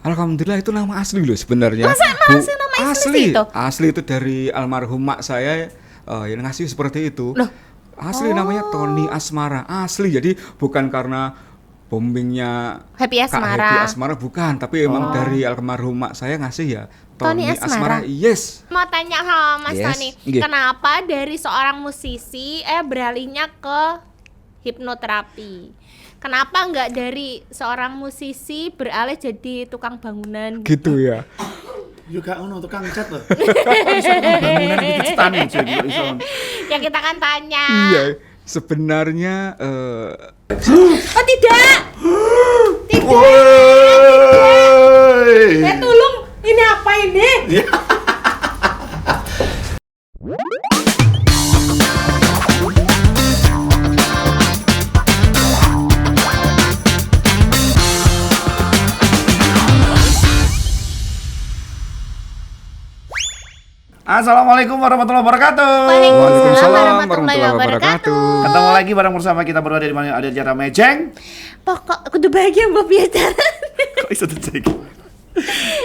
Alhamdulillah itu nama asli loh sebenarnya. Masa nama asli itu? Asli itu dari almarhum mak saya yang ngasih seperti itu. Loh? Asli namanya Tony Asmara. Asli, jadi bukan karena bombingnya Happy Kak Asmara. Happy Asmara bukan, tapi emang dari almarhum mak saya ngasih ya Tony Asmara. Yes. Mau tanya sama Mas Yes. Tony, Nggih. kenapa dari seorang musisi beralihnya ke hipnoterapi? Kenapa nggak dari seorang musisi beralih jadi tukang bangunan? Gitu ya. Juga ono tukang cat loh. Bangunan iki cetane jadi iso. Ya kita kan tanya. Iya, sebenarnya Oh tidak. Woi. Tolong, ini apa ini? Assalamualaikum warahmatullahi wabarakatuh. Waalaikumsalam warahmatullahi wabarakatuh. Ketemu lagi bareng bersama kita berdua di mana ada Jara Mejeng. Pokok kudu bahagia mbak biasa. Kok iso dicek?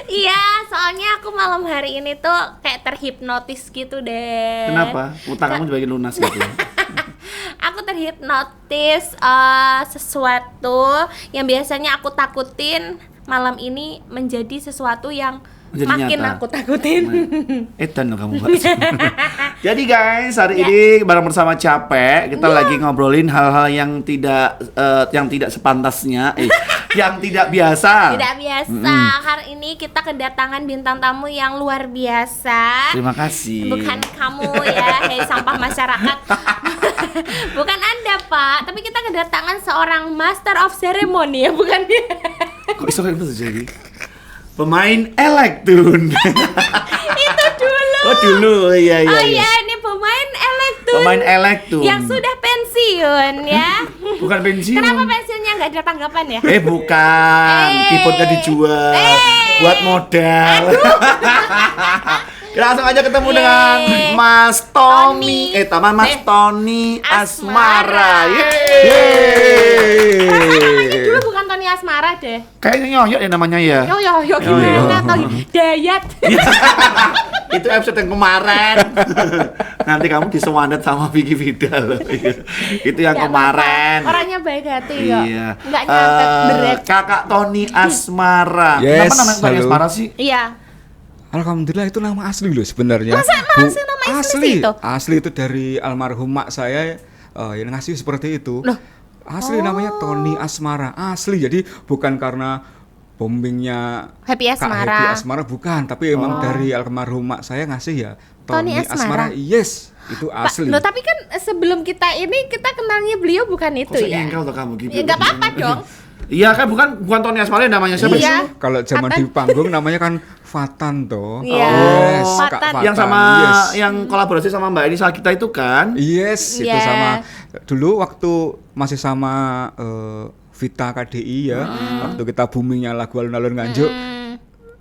Iya, soalnya aku malam hari ini tuh kayak terhipnotis gitu deh. Kenapa? Utang kamu dibagi lunas gitu. Aku terhipnotis sesuatu yang biasanya aku takutin malam ini menjadi sesuatu yang Menjadi makin nyata. aku takutin. Edan loh kamu Mbak. Jadi guys, hari ini bareng bersama Capek kita lagi ngobrolin hal-hal yang tidak sepantasnya, yang tidak biasa. Tidak biasa. Hari ini kita kedatangan bintang tamu yang luar biasa. Terima kasih. Bukan kamu ya, hei sampah masyarakat. Bukan Anda, Pak. Tapi kita kedatangan seorang master of ceremony ya, bukan dia. Kok iso kayak gitu jadi? Pemain elektron. Itu dulu. Oh dulu, iya. Oh iya, ini pemain elektron. Pemain elektron. Yang sudah pensiun ya. Bukan pensiun. Kenapa pensiunnya nggak ada tanggapan ya? Bukan. Keyboardnya dijual. Buat modal. Kita langsung aja ketemu dengan Mas Tony. Mas Tony Asmara. Yeay. Rasanya namanya dulu bukan Tony Asmara deh. Kayaknya nyoyok ya namanya ya. Yo gimana Tony? Dayat. Itu episode yang kemarin. Nanti kamu disewandet sama Vicky Vidal. Itu yang Nggak kemarin. apa-apa. Orangnya baik hati kok. Iya. Nggak nyampe berat. Kakak Tony Asmara. Yes, Kenapa namanya Tony halo. Asmara sih? Iya. Alhamdulillah itu nama asli loh sebenarnya. Masa nama asli itu? Asli itu dari almarhum mak saya yang ngasih seperti itu. Loh? Asli namanya Tony Asmara. Asli, jadi bukan karena bombingnya Happy Kak Asmara. Happy Asmara bukan, tapi emang dari almarhum mak saya ngasih ya Tony Tony Asmara. Asmara. Yes, itu asli. Loh, tapi kan sebelum kita kenalnya beliau bukan itu Kok ya. seenggel tuh kamu gitu? Ya nggak apa-apa dong. Iya kan bukan Tony Asmara namanya siapa sih? Iya. Kalau zaman Fatan. di panggung namanya kan Fatan toh. Iya, Yes, Kak Fatan. Yang sama Yes. yang kolaborasi sama Mbak Enisa kita itu kan? Yes, itu Iya. sama dulu waktu masih sama Vita KDI ya, waktu kita boomingnya lagu alun-alun Nganjuk,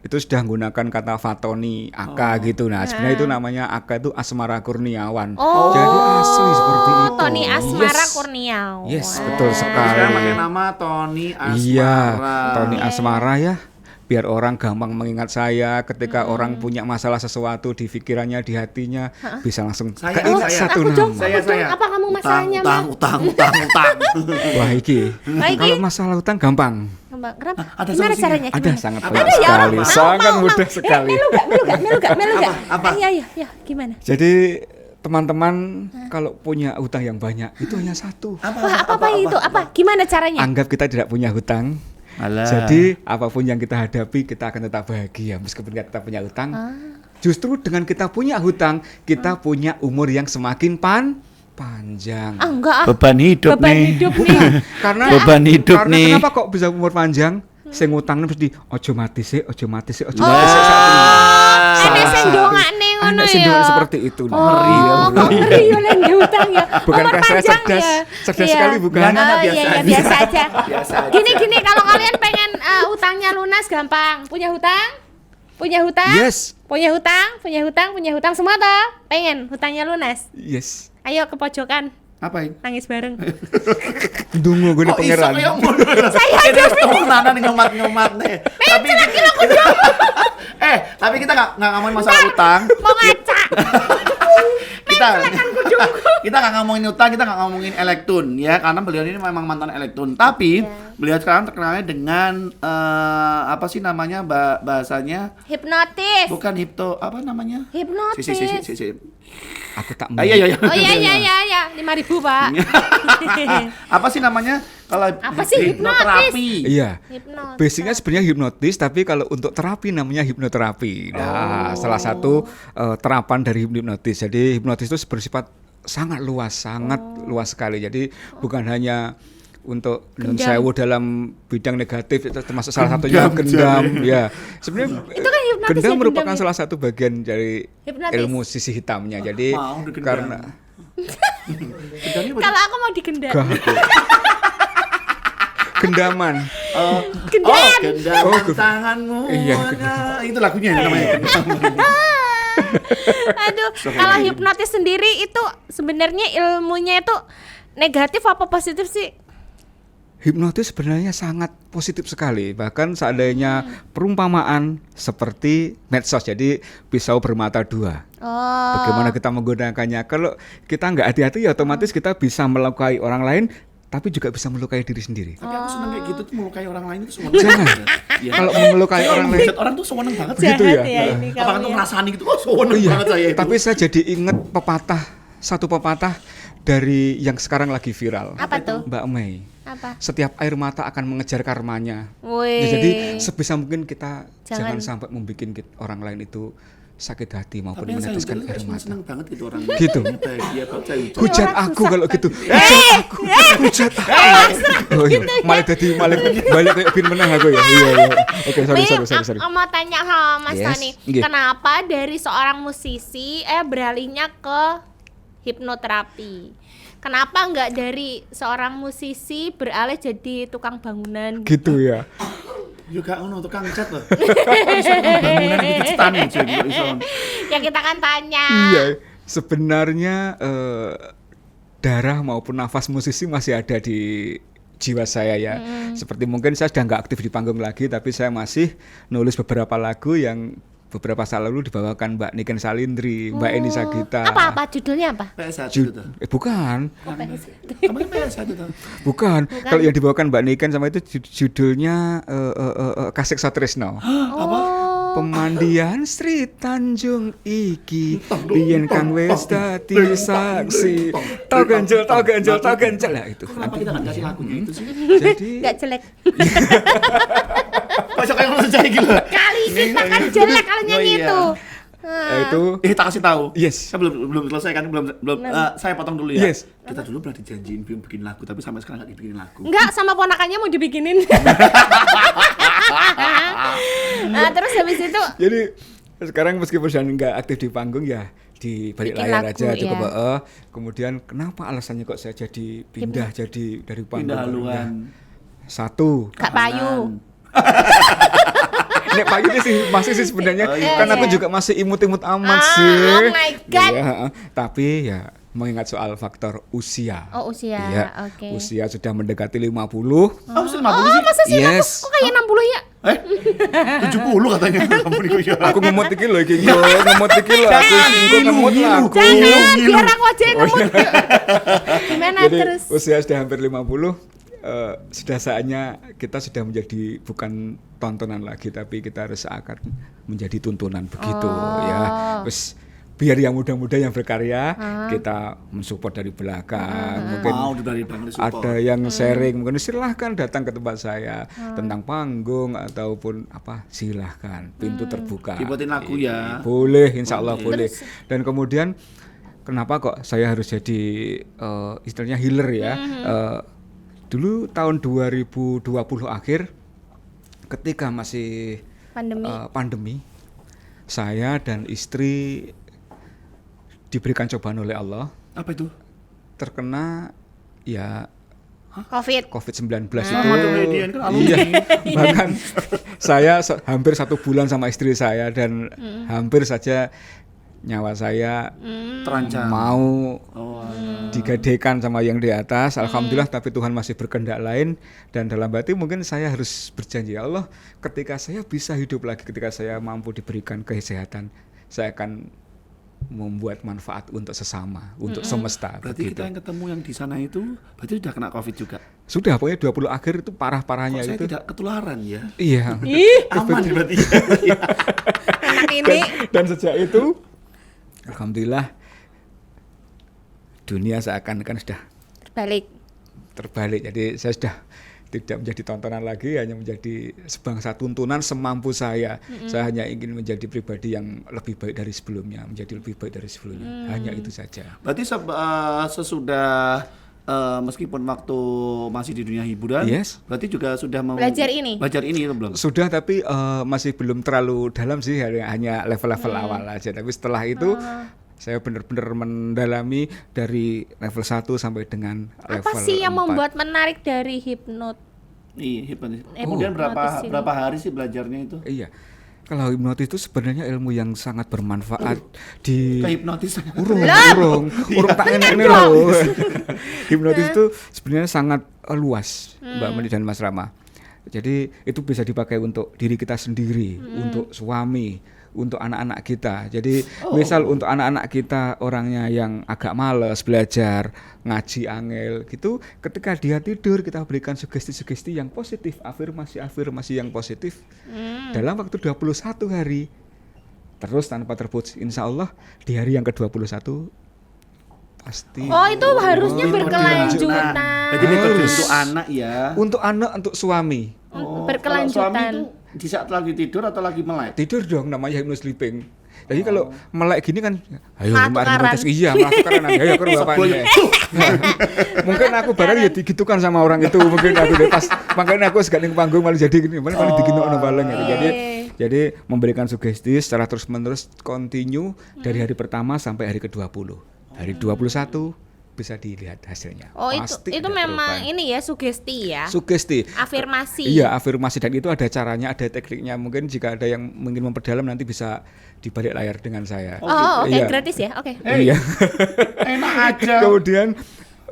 itu sudah menggunakan kata Fatoni Aka gitu. Nah, sebenarnya itu namanya Aka itu Asmara Kurniawan. Oh. Jadi asli seperti itu. Tony Asmara Yes. Kurniawan. Yes, betul Terus sekali. sekarang pakai nama Tony Asmara. Iya, Tony Asmara ya. Biar orang gampang mengingat saya ketika orang punya masalah sesuatu di pikirannya, di hatinya, bisa langsung Saya, keinget saya. satu Aku dong, nama. Saya. apa kamu masalahnya, Mas? utang. Wah, iki. Baik, Kalau masalah utang gampang. Kenapa? Ada Gimana solusinya? caranya? Ada Gimana? sangat Apa? mudah Ada ya, sekali, Mau, sangat mau. mudah sekali. Melu gak? Apa? Ayo, gimana? Jadi teman-teman kalau punya hutang yang banyak itu hanya satu. Apa itu? Apa? Gimana caranya? Anggap kita tidak punya hutang. Alah. Jadi apapun yang kita hadapi kita akan tetap bahagia meskipun kita punya hutang. Justru dengan kita punya hutang kita punya umur yang semakin panjang. Enggak. Beban hidup Beban nih. hidup nih. Karena Beban hidup karena nih. kenapa kok bisa umur panjang? Sing utangnya mesti ojo mati sih. Ada sing dongakne ngono Anak sing ya. dongak seperti itu. Ngeri ya. Ngeri ya lek hutang ya. Bukankah Umur saya panjang cerdas? ya. Cerdas Iya. sekali bukan? Nggak, Oh, biasa iya, aja. biasa aja. Biasa aja. Gini kalau kalian pengen utangnya lunas gampang. Punya hutang? Yes. Punya hutang semua toh? Pengen hutangnya lunas? Yes. Ayo ke pojokan. Ngapain? Nangis bareng. Dungu gue pangeran. Saya ada temenan nyomat nih. Tapi tapi kita nggak ngomongin masalah utang. Mau ngaca. kita nggak ngomongin utang, kita nggak ngomongin elektun ya, karena beliau ini memang mantan elektun. Tapi beliau sekarang terkenalnya dengan apa sih namanya bahasanya? Hipnotis. Bukan hipto, apa namanya? Hipnotis. Si. Aku tak Iya. Oh iya, 5.000 Pak. Apa sih namanya? Kalau Apa sih hipnoterapi? Iya. Hipnotis. Basicnya sebenarnya hipnotis, tapi kalau untuk terapi namanya hipnoterapi. Nah, salah satu terapan dari hipnotis. Jadi hipnotis itu bersifat sangat luas sekali. Jadi bukan hanya untuk nun sewu dalam bidang negatif, itu termasuk salah satunya gendam. Ya, sebenarnya Itu kan hipnotis gendam ya, merupakan gendam ya? salah satu bagian dari Hipnotis. ilmu sisi hitamnya. Jadi Mau digendam. karena Kalau aku mau digendam. gendaman. Gendam. Gendam tanganmu. Iya, Itu lagunya namanya. Aduh, kalau hipnotis sendiri itu sebenarnya ilmunya itu negatif apa positif sih? Hipnotis sebenarnya sangat positif sekali. Bahkan seandainya perumpamaan seperti medsos, jadi pisau bermata dua. Oh. Bagaimana kita menggunakannya? Kalau kita nggak hati-hati, ya otomatis kita bisa melukai orang lain, tapi juga bisa melukai diri sendiri. Tapi aku seneng kayak gitu tuh, melukai orang lain itu seneng. Jangan. Iya. Kalau melukai orang lain, orang tuh seneng banget. Begitu ya? Ini Apakah kamu tuh ya. ngerasani gitu? Oh, seneng banget saya itu. tapi saya jadi ingat satu pepatah dari yang sekarang lagi viral. Apa tuh? Mbak Mei. Apa? Setiap air mata akan mengejar karmanya. Wih. Ya, jadi sebisa mungkin kita Jangan. jangan sampai membuat orang lain itu sakit hati maupun Tapi yang saya meneteskan hujat air itu mata. seneng banget gitu orang. Gitu. Bahagia kalau saya hujat. Hujat orang aku susah kalau kan. gitu. Hujat aku. Oh, iya. Malah jadi balik kayak bin menang aku ya. Iya. Oke, sorry. Aku mau tanya sama Mas Yes. Tony, Nggih. kenapa dari seorang musisi beralihnya ke hipnoterapi? Kenapa nggak dari seorang musisi beralih jadi tukang bangunan? Gitu ya. Juga ono tukang cat loh. Bisa bangunan gitu cetan aja gitu iso. Ya kita kan tanya. Iya. Sebenarnya darah maupun nafas musisi masih ada di jiwa saya ya. Seperti mungkin saya sudah nggak aktif di panggung lagi, tapi saya masih nulis beberapa lagu yang beberapa saat lalu dibawakan Mbak Niken Salindri, Mbak Eni Sagita. Apa judulnya apa? PS1 Ju- tuh. bukan. Kamu PS1 tuh. Bukan. Kalau yang dibawakan Mbak Niken sama itu judulnya Kasih Satresno. Apa? Pemandian Sri Tanjung iki biyen kang wis dadi saksi. Tau ganjel. Lah itu. Kenapa kita nggak kasih lagunya itu sih? Jadi Nggak jelek. Masuk kayak orang jadi gitu. Kali kita kan jelek kalau nyanyi Oh, iya. itu. itu Tak kasih tahu. Yes. Saya belum selesai kan, belum saya potong dulu ya. Yes. Kita dulu pernah dijanjiin bikin lagu, tapi sampai sekarang nggak dibikinin lagu. Enggak, sama ponakannya mau dibikinin. Nah, terus habis itu jadi sekarang meskipun sudah nggak aktif di panggung ya di balik Bikin layar lagu, aja cukup iya. kemudian kenapa alasannya kok saya jadi pindah jadi dari panggung Pindah ke haluan. satu Kak Payu. Nek Payu ini sih masih sih sebenarnya Oh, iya. kan aku juga masih imut-imut amat Ah, sih. oh my God. Iya, tapi ya mengingat soal faktor usia. Oh, usia. Iya, Oke. usia sudah mendekati 50. Oh, masih 50 Oh, sih? masa sih Yes. kok kayak 60 ya? 70 katanya kamu nih ya. Aku ngemot iki lho iki yo, ngemot iki lho aku engko ngemot lah aku. Jangan, biar aku aja yang ngemut. Gimana Jadi terus? usia sudah hampir 50, sudah saatnya kita sudah menjadi bukan tontonan lagi, tapi kita harus akan menjadi tuntunan begitu ya. Terus biar yang muda-muda yang berkarya kita mensupport dari belakang. Mungkin Mau dari belakang disupport. ada yang sharing, mungkin silahkan datang ke tempat saya tentang panggung ataupun apa, silahkan, pintu terbuka. Dibuatin lagu ya. Boleh, insya Allah boleh. Dan kemudian kenapa kok saya harus jadi istilahnya healer ya? Dulu tahun 2020 akhir, ketika masih pandemi, saya dan istri diberikan cobaan oleh Allah, Apa itu? terkena ya COVID-19 COVID-19 itu. Median kan alumni. Iya, bahkan saya hampir 1 bulan sama istri saya dan hampir saja nyawa saya Terancam. mau Oh, digadaikan sama yang di atas, alhamdulillah, tapi Tuhan masih berkehendak lain. Dan dalam hati mungkin saya harus berjanji, ya Allah, ketika saya bisa hidup lagi, ketika saya mampu diberikan kesehatan, saya akan membuat manfaat untuk sesama, untuk semesta. berarti begitu. kita yang ketemu yang di sana itu berarti sudah kena COVID juga. Sudah, pokoknya 20 akhir itu parah-parahnya Kok saya itu. tidak ketularan ya? Iya. Aman berarti. Anak ini Dan sejak itu, alhamdulillah, dunia seakan-akan sudah balik. terbalik. Jadi saya sudah tidak menjadi tontonan lagi, hanya menjadi sebangsa tuntunan semampu saya. Saya hanya ingin menjadi pribadi yang lebih baik dari sebelumnya, menjadi lebih baik dari sebelumnya. Hanya itu saja. Berarti sesudah meskipun waktu masih di dunia hiburan, Yes. berarti juga sudah mau Belajar ini? Belajar ini itu belum? Sudah, tapi masih belum terlalu dalam sih, hanya level-level awal aja. Tapi setelah itu saya benar-benar mendalami dari level 1 sampai dengan level Apa sih yang 4. membuat menarik dari hipnot? Iya, hipnotis. Oh. Kemudian Hipnotis ini. berapa hari sih belajarnya itu? Iya. Kalau hipnotis itu sebenarnya ilmu yang sangat bermanfaat di Kehipnotis. urung tak ini loh. Hipnotis itu sebenarnya sangat luas, Mbak Meni dan Mas Rama. Jadi itu bisa dipakai untuk diri kita sendiri, untuk suami, untuk anak-anak kita. Jadi misal untuk anak-anak kita orangnya yang agak malas belajar, ngaji angel gitu, ketika dia tidur kita berikan sugesti-sugesti yang positif, afirmasi yang positif. Dalam waktu 21 hari terus tanpa terputus, insya Allah di hari yang ke-21 pasti. Oh, itu harusnya berkelanjutan. Jadi metode Harus. untuk anak ya. Untuk anak, untuk suami. Kalau suami Berkelanjutan. itu di saat lagi tidur atau lagi melek? Tidur dong, namanya hypno sleeping. Jadi kalau melek gini kan, ayo Malah mari tukaran. protes, iya malah tukaran, ayo ke bapaknya. Mungkin aku barang ya digitukan sama orang itu, mungkin aku deh pas makanya aku segala ning panggung malah jadi gini, malah diginono bareng gitu. Jadi memberikan sugesti secara terus-menerus continue dari hari pertama sampai hari ke-20. Hari 21 bisa dilihat hasilnya. Oh, Pasti itu ada memang perubahan. ini ya sugesti ya. Sugesti. Afirmasi. Iya, afirmasi, dan itu ada caranya, ada tekniknya. Mungkin jika ada yang ingin memperdalam nanti bisa di balik layar dengan saya. Oh, oke, Iya. gratis ya. Oke. Iya. Enak aja. Kemudian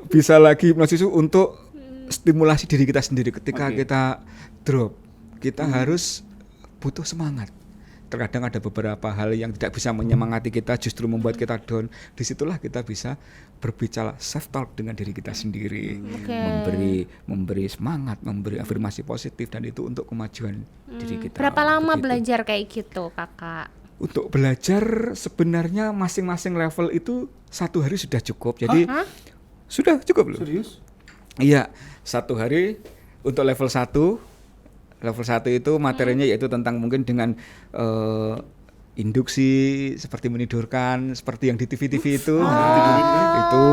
bisa lagi hipnosis itu untuk stimulasi diri kita sendiri ketika Oke. kita drop. Kita harus butuh semangat. Terkadang ada beberapa hal yang tidak bisa menyemangati kita, justru membuat kita down. Disitulah kita bisa berbicara self talk dengan diri kita sendiri, memberi semangat, memberi afirmasi positif, dan itu untuk kemajuan diri kita. Berapa lama Begitu. belajar kayak gitu, Kakak? Untuk belajar sebenarnya masing-masing level itu 1 hari sudah cukup. Jadi sudah cukup loh. Serius? Iya, 1 hari untuk level 1. Level 1 itu materinya yaitu tentang mungkin dengan induksi seperti menidurkan, seperti yang di TV-TV itu. Itu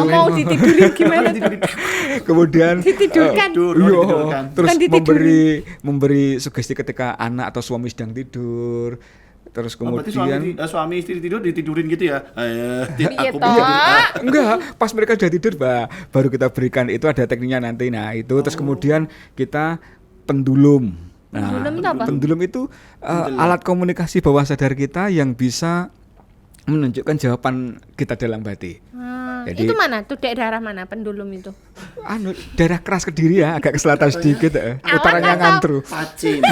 Mau ditidurin gimana tuh? kemudian Ditidurkan. iya, Ditidurkan. terus Bukan ditidurin. memberi sugesti ketika anak atau suami sedang tidur. Terus Berarti kemudian suami istri tidur ditidurin gitu ya? Iya Aku toh. enggak, pas mereka sudah tidur, baru kita berikan, itu ada tekniknya nanti. Nah, itu terus kemudian kita pendulum. Nah, Pendulum itu apa? pendulum itu alat komunikasi bawah sadar kita yang bisa menunjukkan jawaban kita dalam hati. Jadi- Itu mana? Tuh daerah mana pendulum itu? Daerah keras Kediri ya, agak ke selatan sedikit, utarannya tahu. Ngantru. Pacin.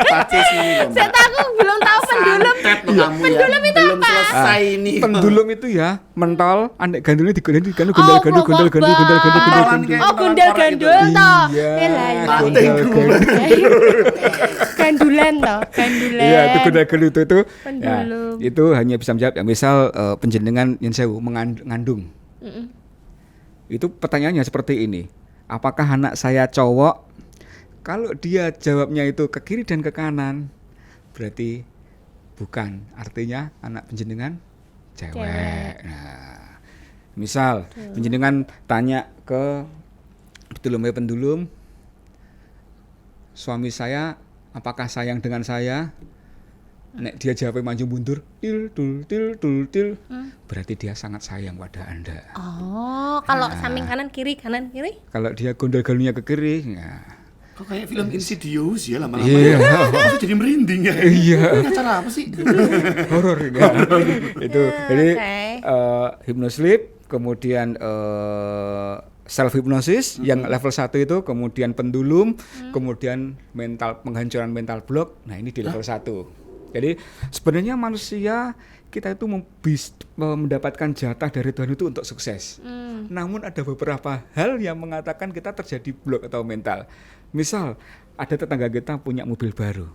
Pacin sini loh. Saya tahu, aku belum tahu pendulum. Santet loh kamu ya. Belum selesai ini. Pendulum itu ya mentol, andek gandulnya digandul Oh, gandul Pentolan kayak Oh, gundal-gandul gitu. toh. Iya, Lah, gundal-gandul. gandulan toh, gandulan. Iya, itu gundal-gandul itu. Ya, Pendulum. itu hanya bisa menjawab ya, misal penjenengan yang sewu mengandung. Itu pertanyaannya seperti ini. Apakah anak saya cowok? Kalau dia jawabnya itu ke kiri dan ke kanan, berarti bukan. Artinya anak penjenengan cewek. Nah, misal penjenengan tanya ke pendulum, suami saya apakah sayang dengan saya? Nek dia jawabnya maju mundur, til, berarti dia sangat sayang pada Anda. Oh, kalau samping kanan kiri. Kalau dia gondol-gondolnya ke kiri, ya Kok kayak film Insidious ya lama-lama. Iya. Aku jadi merinding ya. Iya. Ini acara apa sih? Horor ya. Itu. Jadi Oke. hypnosleep, kemudian self hypnosis yang level 1 itu, kemudian pendulum, kemudian penghancuran mental block. Nah, ini di level 1. Jadi sebenarnya manusia kita itu mendapatkan jatah dari Tuhan itu untuk sukses. Namun ada beberapa hal yang mengatakan kita terjadi block atau mental. Misal ada tetangga kita punya mobil baru.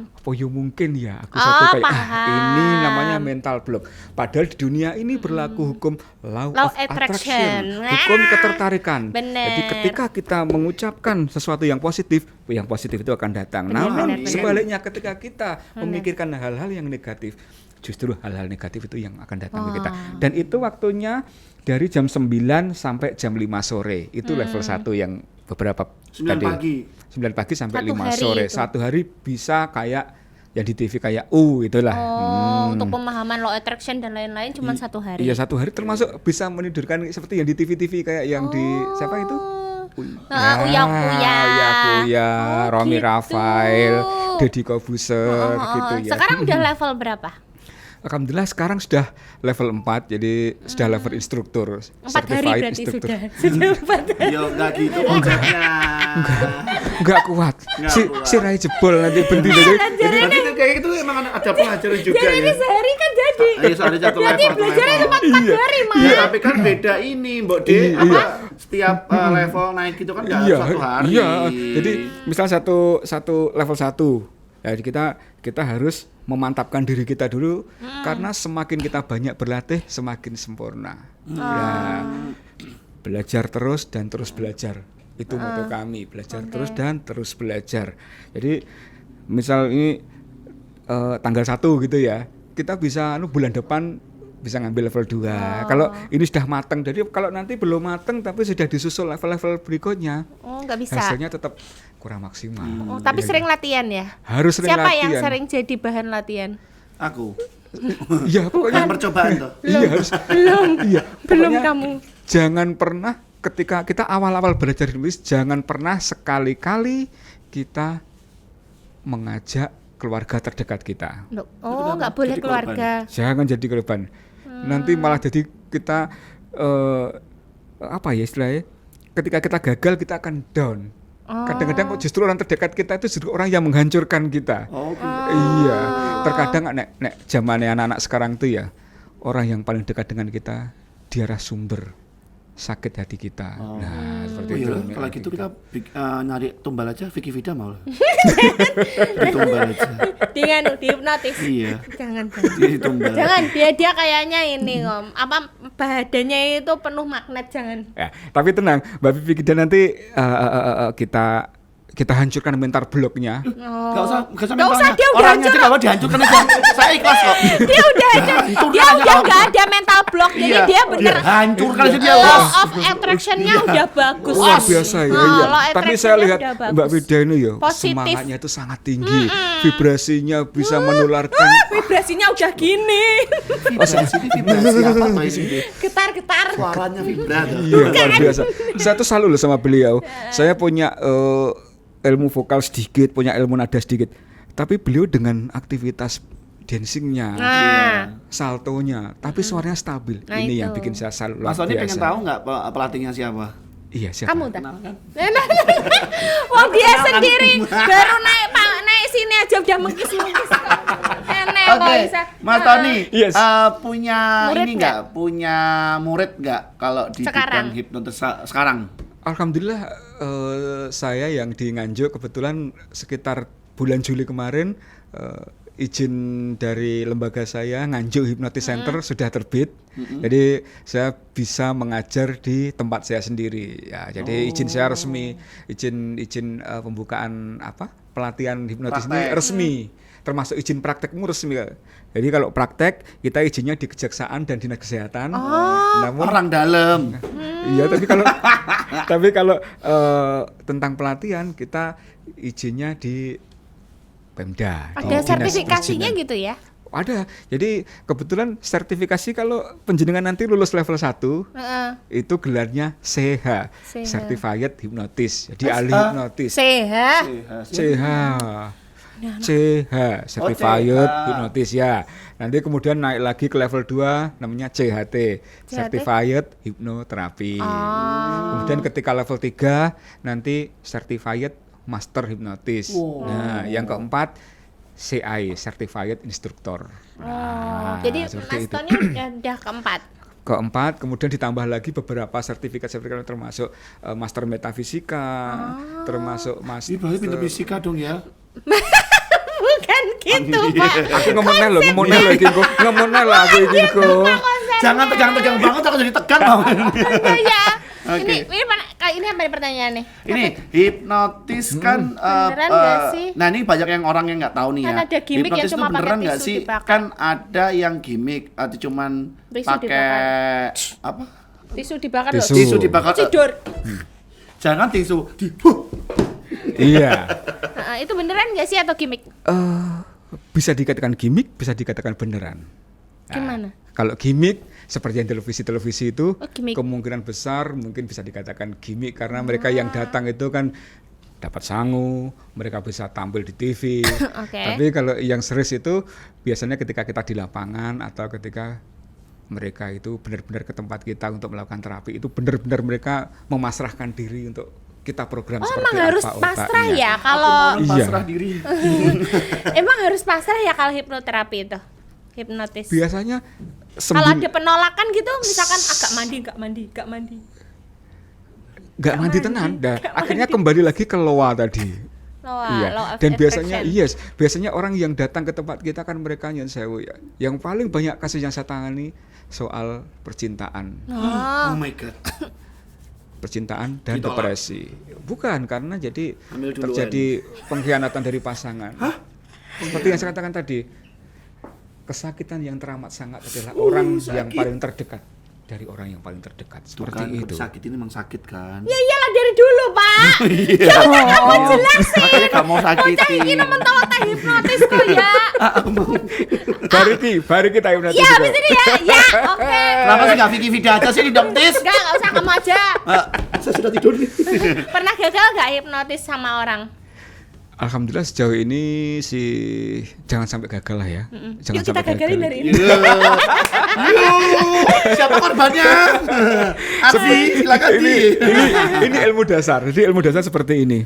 Apa ya mungkin ya aku satu kayak ini namanya mental block. Padahal di dunia ini berlaku hukum law of attraction, hukum ketertarikan. Bener. Jadi ketika kita mengucapkan sesuatu yang positif itu akan datang. Namun bener. sebaliknya ketika kita memikirkan hal-hal yang negatif, justru hal-hal negatif itu yang akan datang ke kita. Dan itu waktunya dari jam 9 sampai jam 5 sore. Itu level 1 yang beberapa 9 pagi. 9 pagi sampai Satu 5 hari sore. itu. Satu hari bisa kayak yang di TV kayak itulah. Untuk pemahaman law attraction dan lain-lain cuma satu hari. Iya, satu hari termasuk bisa menidurkan seperti yang di TV-TV kayak yang di siapa itu? Uya Kuya, Romi gitu. Rafael, Deddy Kobuser gitu ya. Sekarang udah level berapa? Alhamdulillah sekarang sudah level 4, jadi sudah level instruktur. 4 hari berarti sudah 4 hari. Yo enggak gitu konsepnya. Enggak kuat. Si Rai jebol nanti bendi Jadi nanti kan kayak gitu emang ada pelajaran juga Jadi ini ya. sehari kan jadi. Iya, sehari satu Berarti level. belajarnya cuma 4 hari mah. Iya, tapi kan beda ini, Mbok De. Apa setiap level naik itu kan enggak satu hari. Iya. Jadi misal satu level 1. Jadi kita harus memantapkan diri kita dulu karena semakin kita banyak berlatih semakin sempurna. Ya, belajar terus dan terus belajar. Itu moto kami, belajar terus dan terus belajar. Jadi misal ini tanggal 1 gitu ya. Kita bisa bulan depan bisa ngambil level 2. Kalau ini sudah matang, jadi kalau nanti belum matang tapi sudah disusul level-level berikutnya, Nggak bisa. hasilnya tetap kurang maksimal. Tapi sering latihan ya? Harus sering Siapa latihan. yang sering jadi bahan latihan? Aku. Iya, pokoknya Yang percobaan tuh. iya harus. Belum. Iya, Belum pokoknya kamu. Jangan pernah ketika kita awal-awal belajar menulis, jangan pernah sekali-kali kita mengajak keluarga terdekat kita. Nggak boleh Jadi keluarga. Jangan jadi korban. Nanti malah jadi kita apa ya istilahnya? Ketika kita gagal kita akan down. Kadang-kadang kok justru orang terdekat kita itu justru orang yang menghancurkan kita. Iya. Terkadang nek zamannya anak-anak sekarang itu ya, orang yang paling dekat dengan kita diarah sumber sakit hati kita. Nah, seperti itu. Kalau gitu kita nyari tumbal aja, Vicky Vida mau. Tumbal aja. Dengan dihipnotis. Iya. Jangan. Jadi tumbal. Jangan dia kayaknya ini apa badannya itu penuh magnet, jangan. Ya, tapi tenang, Mbak Vivi, dan nanti kita hancurkan mental bloknya. Gak usah Nggak usah, dia udah orangnya aja hancur. kalau dihancurkan aja. Saya ikhlas kok. Dia udah nggak ada mental block, jadi Iya, dia bener hancurkan aja dia. law of attraction-nya udah bagus. Luar biasa ya. Iya. Law Tapi attraction-nya saya lihat udah bagus. Mbak Vida ini ya, Positif. semangatnya itu sangat tinggi, vibrasinya bisa menularkan. Vibrasinya udah gini. Vibrasi apa tuh ini? Getar-getar. Suaranya vibrato. Iya, luar biasa. Saya tuh salut loh sama beliau. Saya punya ilmu vokal sedikit, punya ilmu nada sedikit. Tapi beliau dengan aktivitas dancingnya, saltonya, tapi suaranya stabil. Nah, ini itu. yang bikin saya salut luar Mas Tony pengen biasa. tahu nggak pelatihnya siapa? Iya, siapa? Kamu tak? Kenal kan? Wong dia sendiri baru naik sini aja udah mengkis-mengkis. Enak kok Oke, bisa. Mas Tony, Yes. punya Murid ini nggak? Punya murid nggak kalau di Sekarang. bidang hipnotis sekarang? Alhamdulillah saya yang di Nganjuk kebetulan sekitar bulan Juli kemarin izin dari lembaga saya Nganjuk Hypnosis Center sudah terbit. Jadi saya bisa mengajar di tempat saya sendiri. Ya, jadi izin saya resmi, izin pembukaan pelatihan hipnotis ini Praktek. resmi. Termasuk izin praktekmu resmi. Jadi kalau praktek kita izinnya di Kejaksaan dan Dinas Kesehatan. Namun Orang dalam. iya, tapi kalau tentang pelatihan kita izinnya di Pemda. di Ada Dinas sertifikasinya Perizinan. gitu ya? Ada. Jadi kebetulan sertifikasi kalau penjenengan nanti lulus level 1 Heeh. itu gelarnya CH, CH. Certified Hypnotist. Jadi ahli hipnotis. Sehat. CH. CH, Certified Hypnotist ya. Nanti kemudian naik lagi ke level 2 namanya CHT, Certified Hypnotherapy. Kemudian ketika level 3 nanti Certified Master Hypnotist. Nah, yang keempat CI, Certified Instructor. Nah, Jadi seperti Mas itu. Tony udah keempat. Keempat, kemudian ditambah lagi beberapa sertifikat termasuk Master Metafisika, termasuk Ini berarti pinter Master. fisika dong ya. Bukan gitu, Pak. Aku ngomongnya loh iki kok. Ngomongnya lah aku iki kok. Jangan tegang-tegang banget, aku jadi tegang loh. Ya. Oke. Ini apa nih pertanyaannya? Ini hipnotis kan Beneran nggak sih? nah ini banyak yang orang yang nggak tahu nih ya. Kan ada gimmick yang Hipnotis cuma itu beneran pakai nggak tisu sih? dibakar. Kan ada yang gimmick atau cuman Tisu pakai apa? Tisu dibakar Tisu. loh. Tisu dibakar. Tidur. Jangan tisu di Iya. Itu beneran nggak sih atau gimmick? Bisa dikatakan gimmick, bisa dikatakan beneran. Nah, Gimana? Kalau gimmick seperti yang televisi itu Gimmick. kemungkinan besar mungkin bisa dikatakan gimmick karena mereka yang datang itu kan dapat sangu, mereka bisa tampil di TV. Oke. Tapi kalau yang serius itu biasanya ketika kita di lapangan atau ketika mereka itu benar-benar ke tempat kita untuk melakukan terapi itu benar-benar mereka memasrahkan diri untuk kita program Oh, seperti emang harus apa pasrah otaknya. ya kalau Iya. pasrah diri. emang harus pasrah ya kalau hipnoterapi itu. Hipnotis. Biasanya Kalau ada penolakan gitu, misalkan agak mandi. nggak mandi tenan, dah akhirnya kembali lagi ke loa tadi. Iya. Law of Dan biasanya attraction. biasanya orang yang datang ke tempat kita kan mereka nyun sewu ya. Yang paling banyak kasus yang saya tangani soal percintaan, Oh my god. percintaan dan Ditolak. depresi. Bukan karena jadi Hamil duluan. terjadi pengkhianatan dari pasangan. Seperti yang saya katakan tadi, kesakitan yang teramat sangat adalah orang yang paling terdekat dari orang yang paling terdekat. Tuh Seperti kan, itu. sakit ini memang sakit kan. Ya iyalah dari dulu, Pak. Iya. Makanya gak mau sakiti. Ini mentolak teh hipnotis kok ya. Bari kita hipnotis. Ya, habis ini ya. Ya, oke. Kenapa sih gak Vicky Vida aja sih di Doktis? Enggak usah kamu aja. Saya sudah tidur nih. Pernah gagal enggak hipnotis sama orang? Alhamdulillah sejauh ini sih jangan sampai gagal lah ya. Jangan Yuk kita sampai gagalin gagal. dari ini. Siapa korbannya? Abi, silakan Di. Ini ilmu dasar. Jadi ilmu dasar seperti ini.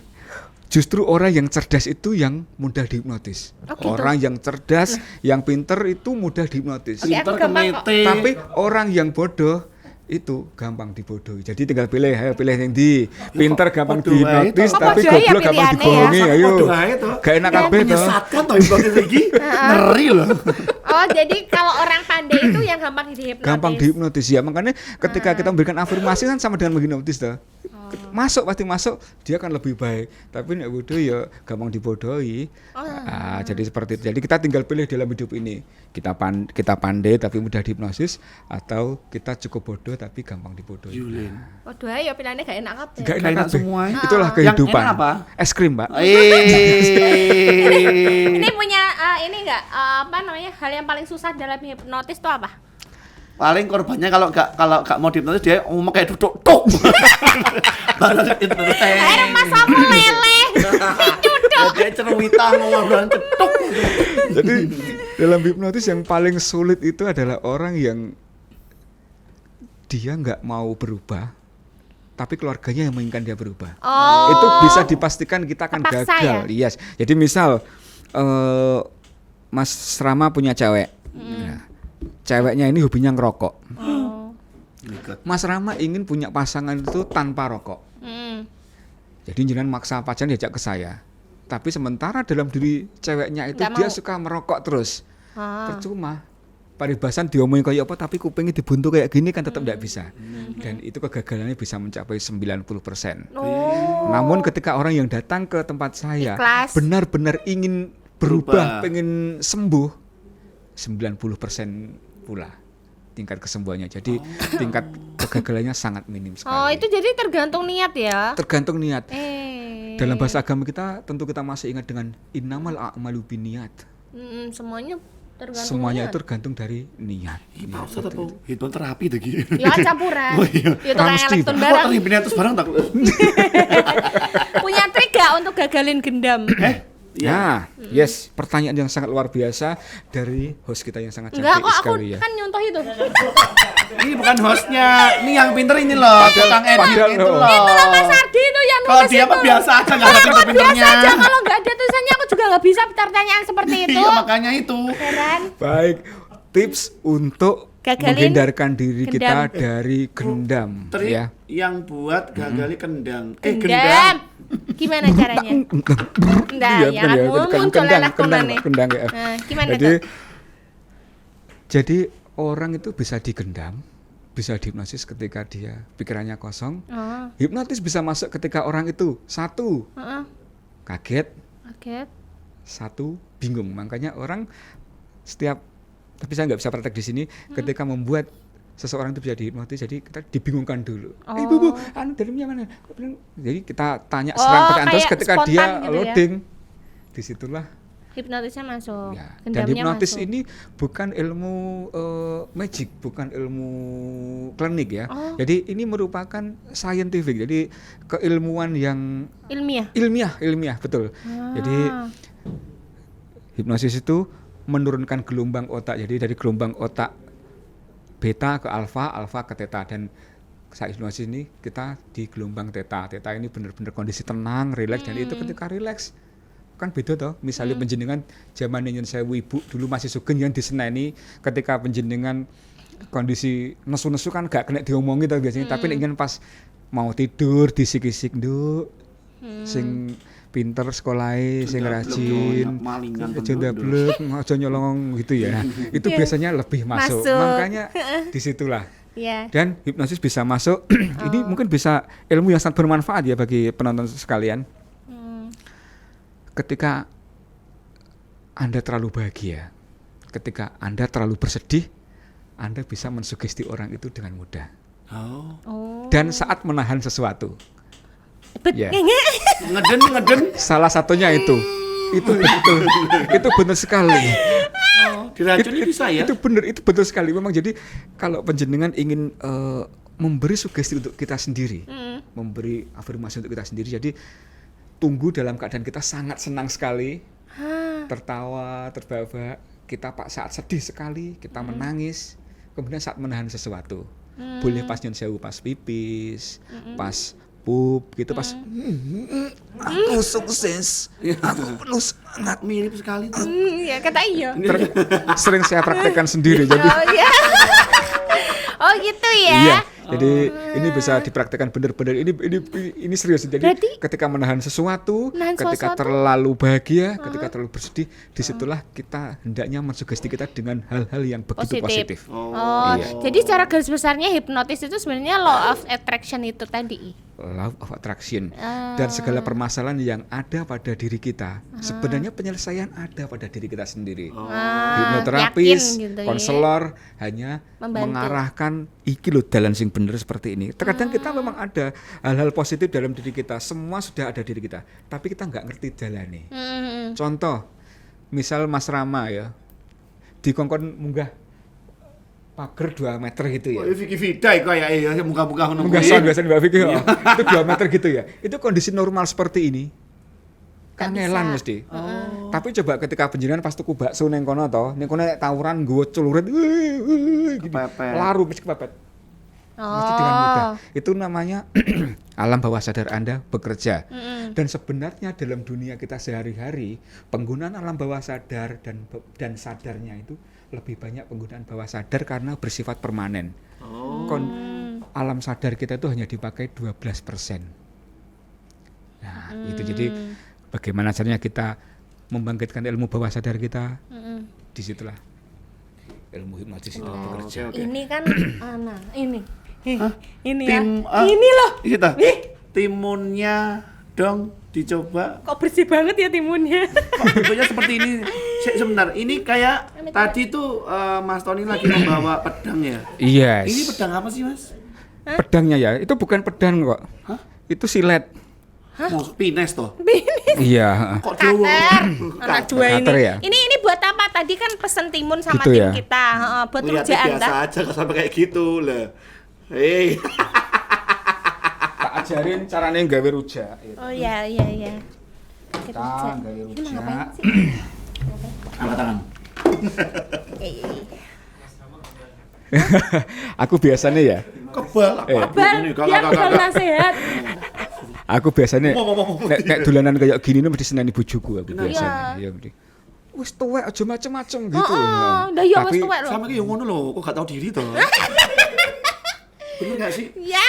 Justru orang yang cerdas itu yang mudah dihipnotis. Oh, gitu. Orang yang cerdas, yang pinter itu mudah dihipnotis. Oke, aku Pinter gampang kok. kemete. Tapi orang yang bodoh itu gampang dibodohi. Jadi tinggal pilih, ayo pilih yang di. Pinter gampang podo wae dihipnotis, toh. tapi Oh, podo ae ya goblok gampang pilihannya dibohongi. ya. Ayo. Podo ae toh. Gak enak kabeh toh. Menyesatkan toh hipnotis lagi. Ngeri loh. Oh, jadi kalau orang pandai itu yang gampang dihipnotis. Gampang dihipnotis ya. Makanya ketika kita memberikan afirmasi kan sama dengan menghipnotis toh. Masuk pasti masuk, dia akan lebih baik. Tapi nek bodoh ya gampang dibodohi. Jadi seperti itu. Jadi kita tinggal pilih dalam hidup ini. Kita pandai tapi mudah dihipnosis atau kita cukup bodoh tapi gampang dibodohi. Julin. Waduh, ayo pilihannya gak enak apa. Gak Gak enak kabeh. semua. Itulah Yang kehidupan. enak apa? Es krim, Mbak. Ini punya ini enggak apa namanya? Hal yang paling susah dalam hipnotis itu apa? Paling korbannya kalau gak mau dihipnotis dia ngomong kayak duduk tuk. Baru hipnotis. Air mas kamu meleleh. Dia cerewita ngomong cetuk. Jadi dalam hipnotis yang paling sulit itu adalah orang yang dia nggak mau berubah, tapi keluarganya yang menginginkan dia berubah. Oh. Itu bisa dipastikan kita akan Terpaksa gagal. ya? Yes. Jadi misal Mas Rama punya cewek, Nah, ceweknya ini hobinya ngerokok. Oh. Mas Rama ingin punya pasangan itu tanpa rokok. Jadi jenengan maksa pacaran diajak ke saya. Tapi sementara dalam diri ceweknya itu Nggak dia mau. suka merokok terus. Ah. Percuma. Paribasan diomongin kayak apa tapi kupingnya dibuntu kayak gini kan tetap tidak bisa. Dan itu kegagalannya bisa mencapai 90%. Oh. Namun ketika orang yang datang ke tempat saya Ikhlas. benar-benar ingin berubah, Berubah. pengen sembuh, 90% pula tingkat kesembuhannya. Jadi tingkat kegagalannya sangat minim sekali. Oh, itu jadi tergantung niat ya. Tergantung niat. Dalam Iya. bahasa agama kita tentu kita masih ingat dengan innamal a'malu binniyat. Semuanya Tergantung semuanya niat. itu tergantung dari niat. Pak Ustadz apa hipnoterapi tadi? Ya kan campuran. Oh iya. Ya tukang Mesti, elektron Aku barang. tadi hipnotis barang tak. Punya trik gak untuk gagalin gendam? Ya, yes, pertanyaan yang sangat luar biasa dari host kita yang sangat Enggak cantik kok, aku sekali ya. kan nyontoh itu. Ini bukan hostnya, ini yang pinter ini loh, tukang edit padahal itu loh. loh. Itu loh Mas Ardi itu yang Kalau nulis dia itu. mah biasa aja nggak ada pinter-pinternya. Biasa aja, kalau nggak ada tulisannya aku juga nggak bisa pertanyaan seperti itu. Iya makanya itu. Heran. Baik, tips untuk Gagalin menghindarkan diri kita gendam. dari gendam Trik ya. yang buat gagali kendang. Gendam. Gendang. Gimana caranya? Enggak, Iya, ya bukan ya, kamu bukan muncul kendang, lah kendang, kemana? kendang ya. Nah, gimana Jadi tuh? jadi orang itu bisa digendam, bisa dihipnosis ketika dia pikirannya kosong. Oh, Hipnotis bisa masuk ketika orang itu satu heeh. kaget, Oke. satu bingung. Makanya orang setiap, tapi saya nggak bisa praktek di sini, ketika membuat seseorang itu bisa dihipnotis, jadi kita dibingungkan dulu. Oh. Bu, dalamnya mana? Jadi kita tanya Oh, serang pertanyaan terus kayak ketika spontan dia gitu ya? loading, disitulah. Hipnotisnya masuk. Ya. Dan Gendamnya hipnotis masuk. ini bukan ilmu magic, bukan ilmu klinik ya. Oh. Jadi ini merupakan scientific, jadi keilmuan yang Ilmiah. ilmiah betul. Jadi hipnosis itu menurunkan gelombang otak. Jadi dari gelombang otak beta ke alfa, alfa ke theta, dan saat hipnosis ini kita di gelombang theta. Theta ini benar-benar kondisi tenang, rileks, dan itu ketika rileks kan beda toh. Misalnya penjenengan zaman nyun sewu ibu dulu masih sugeng yang diseneni, ketika penjenengan kondisi nesu-nesu kan gak kena diomongi toh biasanya, tapi nek pas mau tidur disik-isik nduk. Sing pinter sekolahe, sing rajin, malingan aja ndablek, aja nyolong gitu ya. Itu biasanya lebih masuk. Masuk. Makanya disitulah. Iya. Dan hipnosis bisa masuk. Ini mungkin bisa ilmu yang sangat bermanfaat ya bagi penonton sekalian. Ketika Anda terlalu bahagia, ketika Anda terlalu bersedih, Anda bisa mensugesti orang itu dengan mudah. Oh. Dan saat menahan sesuatu. Ya. Ngeden. Salah satunya itu betul, itu benar sekali. Diracuni bisa ya? Itu benar, itu betul sekali. Memang jadi kalau penjenengan ingin memberi sugesti untuk kita sendiri, memberi afirmasi untuk kita sendiri, jadi tunggu dalam keadaan kita sangat senang sekali, tertawa, terbahak, kita saat sedih sekali, kita menangis, kemudian saat menahan sesuatu, boleh pas nyun sewu, pas pipis, pas pup gitu, pas aku sukses, aku penuh semangat. Mirip sekali tuh. Ya kata iya. Sering saya praktekkan sendiri, jadi Oh iya. Oh gitu ya. iya. Jadi ini bisa dipraktekkan benar-benar, ini serius. Jadi Berarti ketika menahan sesuatu, Menahan ketika sesuatu? terlalu bahagia, ketika terlalu bersedih, disitulah kita hendaknya mensugesti kita dengan hal-hal yang begitu positif. Oh, Iya. jadi secara garis besarnya hipnotis itu sebenarnya law of attraction itu tadi. Love of attraction, dan segala permasalahan yang ada pada diri kita, sebenarnya penyelesaian ada pada diri kita sendiri. Hipnoterapis, yakin gitu ya. konselor hanya Membantu. mengarahkan iki lho dalan sing bener seperti ini. Terkadang kita memang ada hal-hal positif dalam diri kita, semua sudah ada diri kita, tapi kita nggak ngerti jalannya. Contoh, misal Mas Rama ya, dikongkon munggah pager 2 meter gitu ya. Oh, Vicky Vida iku kayak ya muka-muka ngono Munggah kuwi. sound biasanya Mbak Vicky, itu 2 meter gitu ya. Itu kondisi normal seperti ini. Kangelan mesti. Tapi coba ketika penjenengan pas tuku bakso ning kono to, ning kono nek tawuran nggo celurit, gitu. Kepepet. Laru mesti kepepet. Mesti dengan mudah. Itu namanya alam bawah sadar Anda bekerja. Dan sebenarnya dalam dunia kita sehari-hari, penggunaan alam bawah sadar dan sadarnya itu lebih banyak penggunaan bawah sadar karena bersifat permanen. Alam sadar kita itu hanya dipakai 12%. Nah, itu jadi bagaimana caranya kita membangkitkan ilmu bawah sadar kita? Disitulah ilmu hipnotis itu bekerja. Oke. Ini kan ini. Ini ya. Tim Ini loh. Kita. Timunnya dong dicoba. Kok bersih banget ya timunnya. Kok bentuknya seperti ini? Sebentar, ini kayak tadi tuh Mas Tony lagi membawa pedang ya. Yes. Ini pedang apa sih, Mas? Pedangnya ya, itu bukan pedang kok. Hah? Itu silet. Mau pines toh. Iya. Kok Jawa? Kater. Anak dua Kater ini. ya? Ini buat apa? Tadi kan pesen timun sama Gitu tim ya? kita. Heeh, buat Lihatnya rujak biasa Anda. aja, nggak sampai kayak gitu lah. Hei. Tak ajarin caranya gawe rujak. Oh iya. Kita rujak. Gawe Ini mau rujak. ngapain sih? Angkat tangan. Iya. Aku biasanya ya, Kebal. Bal, dia bakal nasihat. aku biasanya Mau. kayak dolanan kayak gini nih mesti seneni bojoku aku Kenapa? biasanya. Iya mesti. Wis tuwek aja macem-macem gitu. Heeh, dah ya wis Tapi- tuwek lho. Sama kayak yang ngono loh, kok gak tahu diri toh. Bener gak sih? Ya.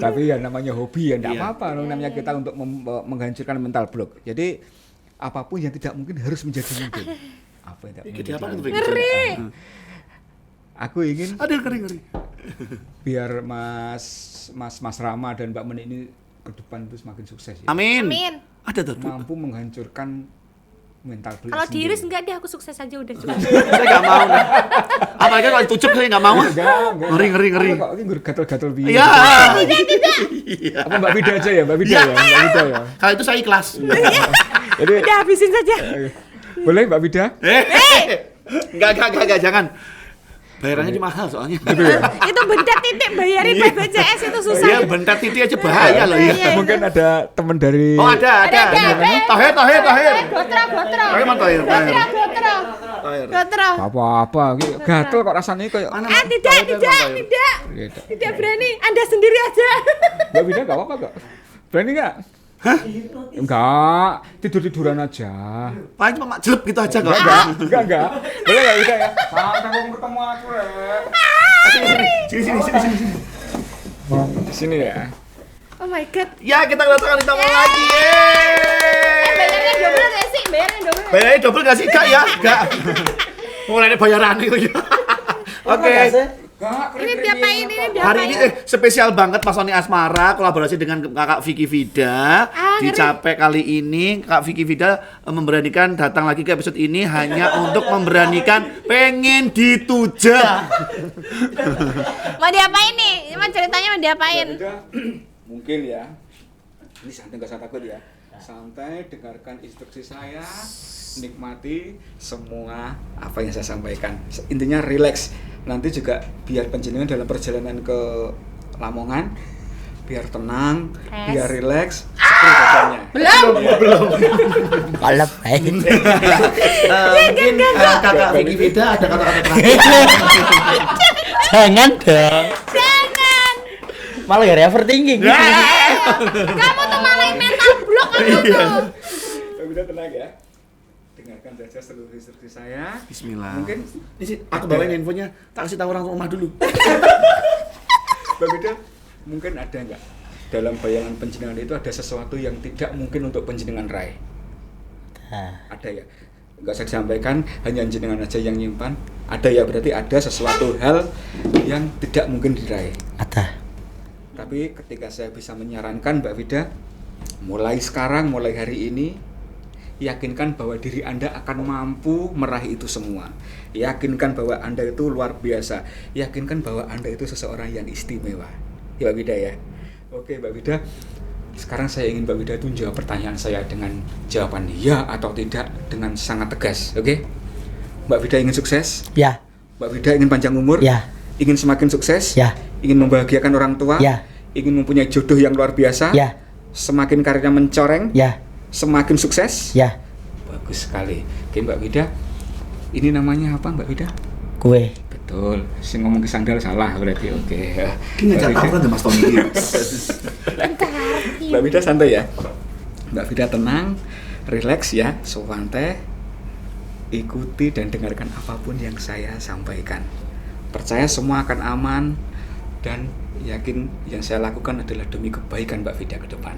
Tapi ya namanya hobi ya enggak Iya. apa-apa namanya kita untuk menghancurkan mental block. Jadi apapun yang tidak mungkin harus menjadi mungkin. Apa yang tidak mungkin? Gede apa tuh? Ngeri. Aku ingin Ada yang ngeri. biar Mas Rama dan Mbak Meni ini ke depan itu semakin sukses ya. Amin. Amin. Ada tuh. Mampu menghancurkan mental block. Kalau sendiri. diiris enggak deh, aku sukses aja udah cukup. Saya gak mau. Nah. Apalagi kalau ditucuk saya gak mau. Enggak. Ngeri. Kok ini gatel-gatel biar. Iya. Apa Mbak Bida aja ya, Mbak Bida Iya. ya, Mbak Bida ya. Kalau itu saya ikhlas. Jadi Udah habisin saja. boleh Mbak Bida? Enggak, jangan. Bayarannya di mahal soalnya. Itu bentar titik bayarin BPJS itu susah. Iya, bentar titik aja bahaya loh ya. Iya. Mungkin ada teman dari Oh, ada. Tohir. Tohir mana Tohir? Gotro. apa-apa gitu. Gatel kok rasanya kayak Tidak berani. Anda sendiri aja. Mbak Bida enggak apa-apa kok. Berani enggak? Hah? Enggak, tidur-tiduran aja. Paling cuma jelep gitu aja kok. Enggak. Boleh enggak Bida ya? Sampai mau ketemu aku ya. Sini. Di sini ya. Oh my god. Ya, kita kedatangan tamu lagi. Bayarnya double nggak sih? Bayarnya double. Bayarnya double nggak sih? Enggak ya? Enggak. Mulai bayaran itu ya. Oke. Ini diapain? Hari ini spesial banget Mas Sony Asmara kolaborasi dengan Kakak Vicky Vida. Di ngeri. Capek kali ini Kak Vicky Vida memberanikan datang lagi ke episode ini hanya untuk memberanikan pengen ditujak. Mau diapain nih? Emang ceritanya mau diapain? Mungkin ya. Ini santai enggak usah takut ya. Santai dengarkan instruksi saya, nikmati semua apa yang saya sampaikan. Intinya relax. Nanti juga biar penjenengan dalam perjalanan ke Lamongan biar tenang, biar relax. Seperti bacanya. Belum. Kalep baik. Mungkin Kakak Vicky Vida ada kata-kata terakhir. Jangan dong. Jangan. Malah gak overthinking. Kamu tuh malah mental block aku tuh. Udah tenang ya. Dengarkan saja seluruh instruksi saya. Bismillah. Mungkin Ini sih aku bawain infonya, tak kasih tahu orang rumah dulu. Mbak Bida, mungkin ada nggak dalam bayangan penjenengan itu ada sesuatu yang tidak mungkin untuk penjenengan raih? Ada ya? Nggak saya sampaikan, hanya jenengan aja yang nyimpan. Ada ya, berarti ada sesuatu hal yang tidak mungkin diraih. Ada. Tapi ketika saya bisa menyarankan Mbak Vida, mulai sekarang, mulai hari ini, yakinkan bahwa diri Anda akan mampu meraih itu semua. Yakinkan bahwa Anda itu luar biasa. Yakinkan bahwa Anda itu seseorang yang istimewa. Ya Mbak Vida ya. Oke Mbak Vida, sekarang saya ingin Mbak Vida itu jawab pertanyaan saya dengan jawaban ya atau tidak dengan sangat tegas. Oke? Mbak Vida ingin sukses? Ya. Mbak Vida ingin panjang umur? Ya. Ingin semakin sukses? Ya. Ingin membahagiakan orang tua? Ya. Ingin mempunyai jodoh yang luar biasa? Ya. Semakin karirnya mencoreng? Ya. Semakin sukses? Ya. Bagus sekali. Oke Mbak Vida, ini namanya apa Mbak Vida? Kue. Betul, si ngomong ke sandal salah berarti. Oke. Ini ngajak tahu kan Mas Tommy. Mbak Vida santai ya. Mbak Vida tenang, relax ya, santai. Ikuti dan dengarkan apapun yang saya sampaikan. Percaya semua akan aman dan yakin yang saya lakukan adalah demi kebaikan Mbak Vida ke depan.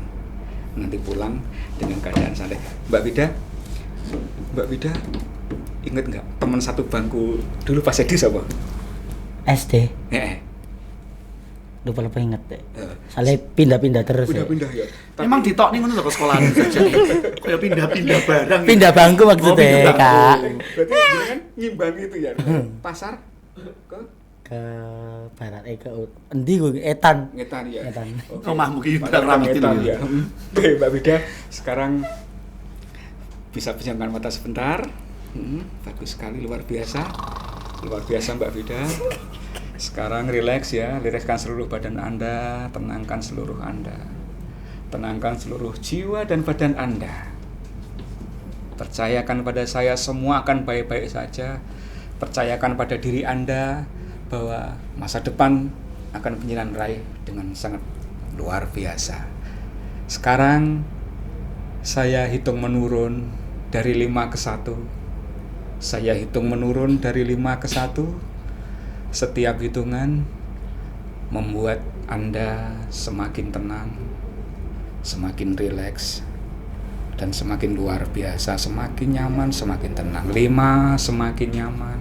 Nanti pulang dengan keadaan santai. Mbak Vida inget nggak teman satu bangku dulu pas SD siapa? SD. Lupa inget deh. Soalnya pindah-pindah terus. Udah Ya. pindah ya. Emang ditok nih ngono lho ke sekolah saja. Kayak pindah-pindah barang. Pindah bangku Oh, maksudnya, pindah bangku. Kak. Berarti dia kan nyimbang itu ya. Pasar ke Ke barat ke endi gue Etan. Ngetan ya. Ngetan. Oke. Omahmu ki Padahal Ramit itu ngetan ya. ya. Oke, Mbak Vida, sekarang bisa pejamkan mata sebentar. Bagus sekali, luar biasa. Luar biasa Mbak Vida. Sekarang rileks ya, rilekskan seluruh badan Anda, tenangkan seluruh Anda. Tenangkan seluruh jiwa dan badan Anda. Percayakan pada saya semua akan baik-baik saja. Percayakan pada diri Anda bahwa masa depan akan penyerahan raih dengan sangat luar biasa. Sekarang saya hitung menurun dari 5 ke 1. Saya hitung menurun dari 5 ke 1. Setiap hitungan membuat Anda semakin tenang, semakin rileks, dan semakin luar biasa, semakin nyaman, semakin tenang. 5, semakin nyaman.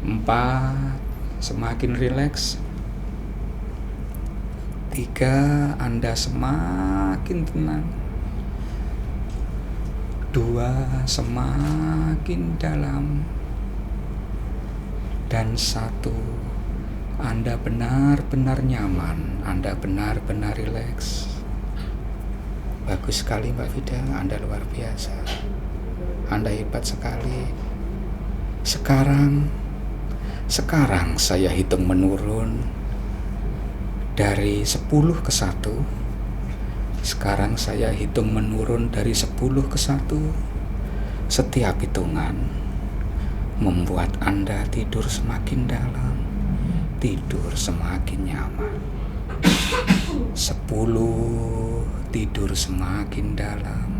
4, semakin rileks. 3, Anda semakin tenang. 2, semakin dalam. Dan 1, Anda benar-benar nyaman, Anda benar-benar rileks. Bagus sekali Mbak Vida, Anda luar biasa. Anda hebat sekali. Sekarang saya hitung menurun dari 10 ke 1. Sekarang saya hitung menurun dari 10 ke 1. Setiap hitungan membuat Anda tidur semakin dalam, tidur semakin nyaman. 10, tidur semakin dalam.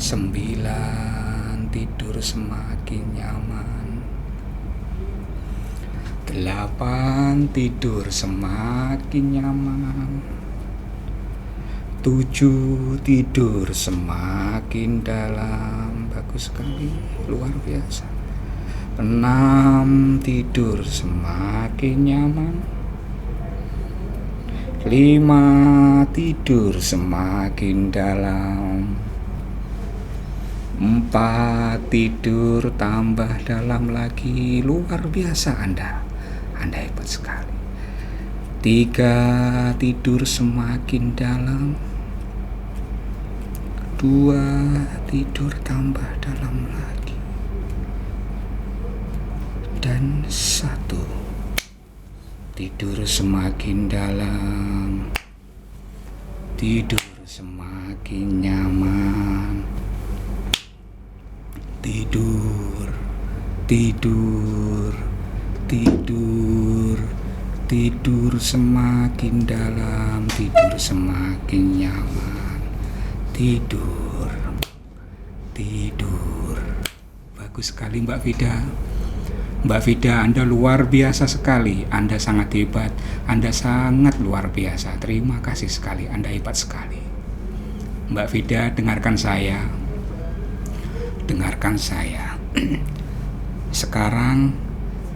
9, tidur semakin nyaman. 8, tidur semakin nyaman. 7, tidur semakin dalam. Bagus sekali, luar biasa. 6, tidur semakin nyaman. 5, tidur semakin dalam. 4, tidur tambah dalam lagi. Luar biasa Anda hebat sekali. 3, tidur semakin dalam. 2, tidur tambah dalam lagi. Dan 1, tidur semakin dalam, tidur semakin nyaman. Tidur, tidur, tidur, tidur semakin dalam, tidur semakin nyaman. Tidur, tidur. Bagus sekali Mbak Vida. Mbak Vida, Anda luar biasa sekali. Anda sangat hebat. Anda sangat luar biasa. Terima kasih sekali. Anda hebat sekali. Mbak Vida, dengarkan saya. Dengarkan saya. Sekarang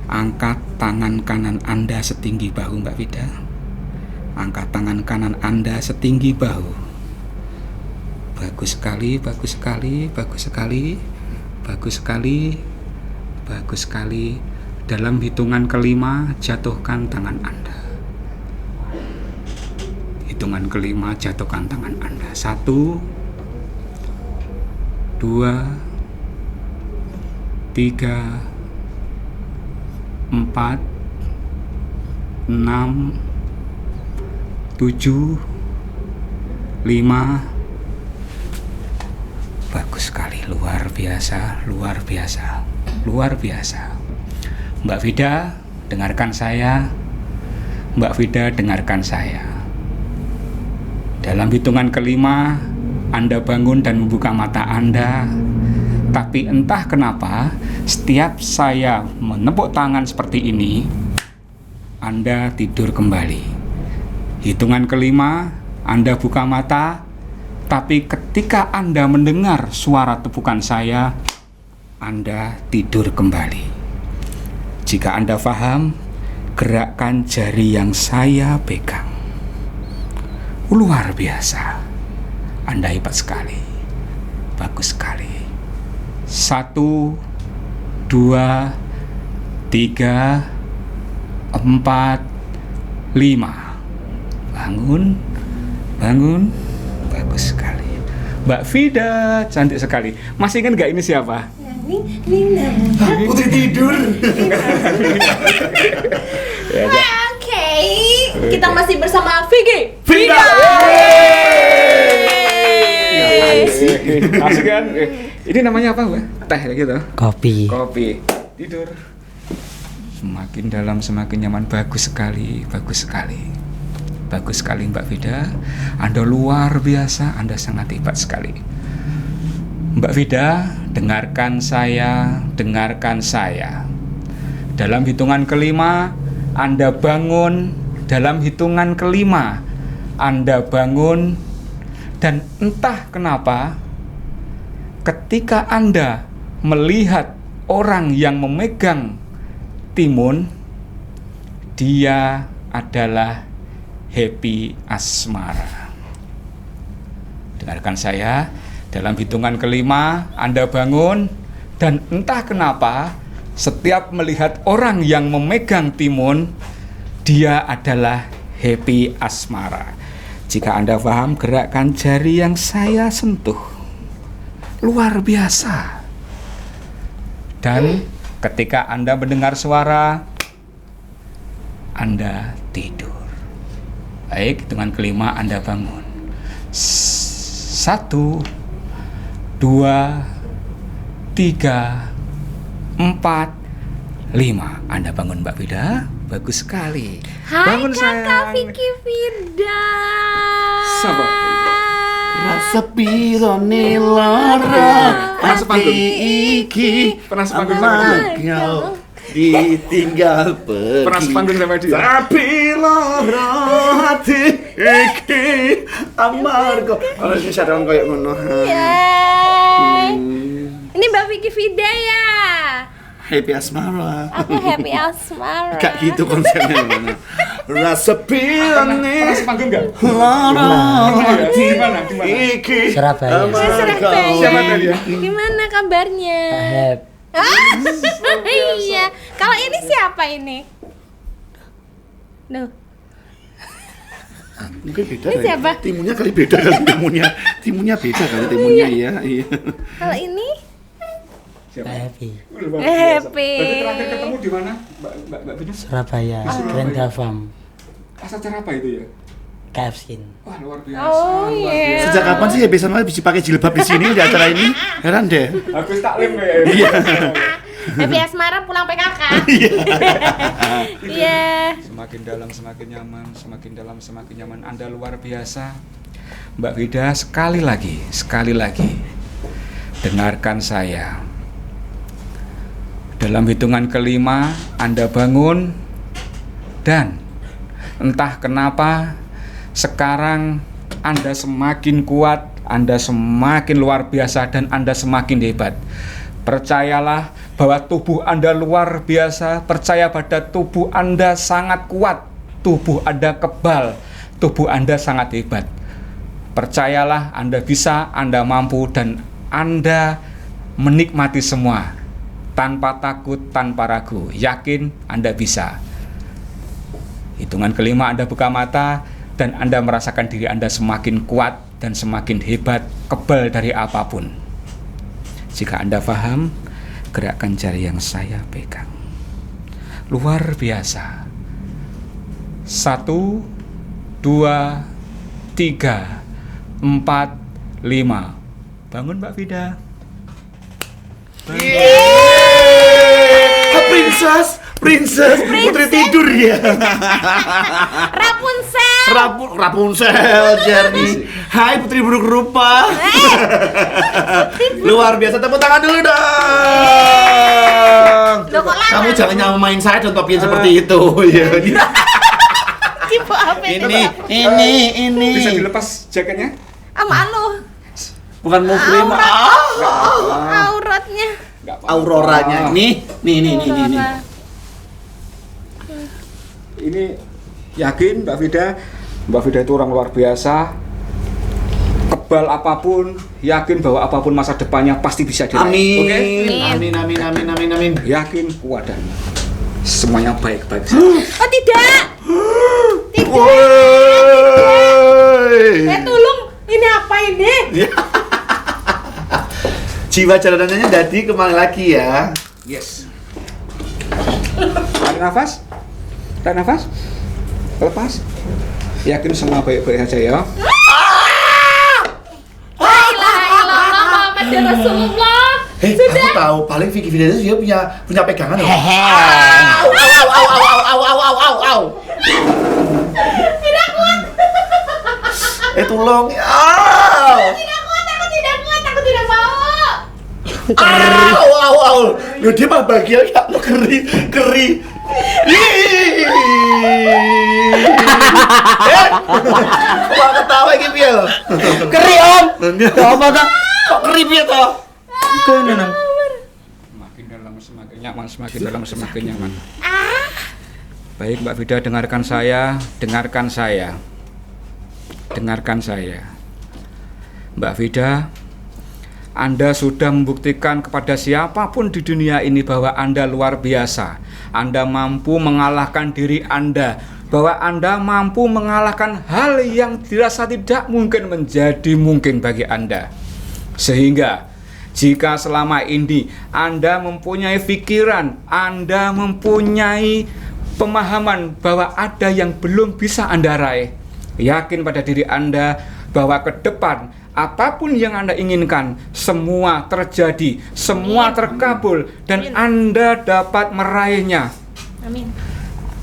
angkat tangan kanan Anda setinggi bahu Mbak Vida. Angkat tangan kanan Anda setinggi bahu. Bagus sekali, bagus sekali, bagus sekali, bagus sekali, bagus sekali. Dalam hitungan kelima, jatuhkan tangan Anda. Hitungan kelima, jatuhkan tangan Anda. 1, 2, 3, 4, 6, 7, 5. Bagus sekali, luar biasa, luar biasa, luar biasa. Mbak Vida, dengarkan saya. Mbak Vida, dengarkan saya. Dalam hitungan kelima, Anda bangun dan membuka mata Anda. Tapi entah kenapa, setiap saya menepuk tangan seperti ini, Anda tidur kembali. Hitungan kelima, Anda buka mata. Tapi ketika Anda mendengar suara tepukan saya, Anda tidur kembali. Jika Anda paham, gerakkan jari yang saya pegang. Luar biasa. Anda hebat sekali. Bagus sekali. 1, 2, 3, 4, 5. Bangun, bangun. Bagus sekali. Mbak Vida, cantik sekali. Masih ingat nggak ini siapa? Putri tidur. Ya, Oke, kita masih bersama Vicky. Vida. Asik kan? Ini namanya apa, Mbak? Teh gitu. Kopi. Kopi. Tidur. Semakin dalam semakin nyaman. Bagus sekali, bagus sekali. Bagus sekali Mbak Vida. Anda luar biasa, Anda sangat hebat sekali. Mbak Vida, dengarkan saya, dengarkan saya. Dalam hitungan kelima, Anda bangun. Dalam hitungan kelima, Anda bangun. Dan entah kenapa, ketika Anda melihat orang yang memegang timun, dia adalah Happy Asmara. Dengarkan saya, dalam hitungan kelima Anda bangun, dan entah kenapa setiap melihat orang yang memegang timun, dia adalah Happy Asmara. Jika Anda paham, gerakkan jari yang saya sentuh. Luar biasa. Dan ketika Anda mendengar suara, Anda tidur. Baik, hitungan kelima Anda bangun. 1, 2, 3, 4, 5. Anda bangun Mbak Vida. Bagus sekali. Hai Bangun Kakak sayang. Vicky Vida. Sabar. Rasa pirone lara Pernah sepanggung? iki Pernah sepanggung sama dia? kau ditinggal pergi. Pernah sepanggung sama dia? Tapi lara hati iki amarga. Kalau sing sadang koyo ngono. Yeay. Ini Mbak Vicky Vida ya. Happy Asmara. Aku Happy Asmara. Gak gitu konsepnya mana. Rasa pirone Pernah sepanggung nggak? lara Gimana? Gimana? iki Surabaya. Surabaya. Siapa tadi ya? Gimana kabarnya? Hep. Iya. Kalau ini siapa ini? Duh. Mungkin beda Ini kali. siapa? Timunnya kali beda kali timunnya. Timunnya beda kali timunnya iya. Iya. Kalau ini Siapa? Happy. Luar biasa. Happy. Berarti terakhir ketemu di mana, Mbak Vida? Surabaya. Grand Farm. Pas acara apa itu ya? KF Skin. Wah, luar biasa. Oh, luar iya. biasa. Sejak kapan sih ya bisa malah bisa pakai jilbab di sini di acara ini? Heran deh. Habis taklim ya. Iya. Happy Asmara pulang PKK. Iya. Semakin dalam semakin nyaman, semakin dalam semakin nyaman. Anda luar biasa. Mbak Vida, sekali lagi. Dengarkan saya. Dalam hitungan kelima, Anda bangun, dan entah kenapa sekarang Anda semakin kuat, Anda semakin luar biasa, dan Anda semakin hebat. Percayalah bahwa tubuh Anda luar biasa, percaya pada tubuh Anda sangat kuat, tubuh Anda kebal, tubuh Anda sangat hebat. Percayalah Anda bisa, Anda mampu, dan Anda menikmati semua. Tanpa takut, tanpa ragu, yakin Anda bisa. Hitungan kelima Anda buka mata, dan Anda merasakan diri Anda semakin kuat dan semakin hebat, kebal dari apapun. Jika Anda paham, gerakkan jari yang saya pegang. Luar biasa. 1, 2, 3, 4, 5. Bangun Mbak Vida. Princess, putri tidur ya. Rapunzel. Rapunzel, Jerny. Hai putri buruk rupa. Luar biasa, tepuk tangan dulu dong. Loh, kok lama? Kamu jangan nyamain saya dan topian seperti itu. Ya. Cipo apa itu? Ini. Bisa dilepas jaketnya? Ah, malu. Bukan muhrim. Auratnya. Nggak apa-apa. Auroranya. Nih. Aurora. Ini yakin Mbak Vida itu orang luar biasa, setebal apapun, yakin bahwa apapun masa depannya pasti bisa diraih. Amin. Oke? Amin. Yakin, kuat dan semuanya baik-baik saja. Oh tidak. Woi. Tolong, ini apa ini? Jiwa jalanannya jadi kembali lagi ya. Yes. Tarik nafas. Lepas. Yakin semua baik-baik saja ya. La ilaha illallah Muhammadur Rasulullah. Aku tahu paling Vicky Vidya itu dia punya pegangan. Au. Tidak kuat. Tolong. Tidak kuat, aku tidak mau. Au. Loh dia mah bahagia enggak lo keri. Kok ketawa iki piye lo? Keri om. Apa tuh? Kok keri piye to? Kenapa? Semakin dalam semakin nyaman. Baik Mbak Vida, dengarkan saya. Mbak Vida, Anda sudah membuktikan kepada siapapun di dunia ini bahwa Anda luar biasa. Anda mampu mengalahkan diri Anda, bahwa Anda mampu mengalahkan hal yang dirasa tidak mungkin menjadi mungkin bagi Anda. Sehingga jika selama ini Anda mempunyai pikiran, Anda mempunyai pemahaman bahwa ada yang belum bisa Anda raih, yakin pada diri Anda bahwa ke depan apapun yang Anda inginkan, semua terjadi, semua terkabul, dan Anda dapat meraihnya. Amin.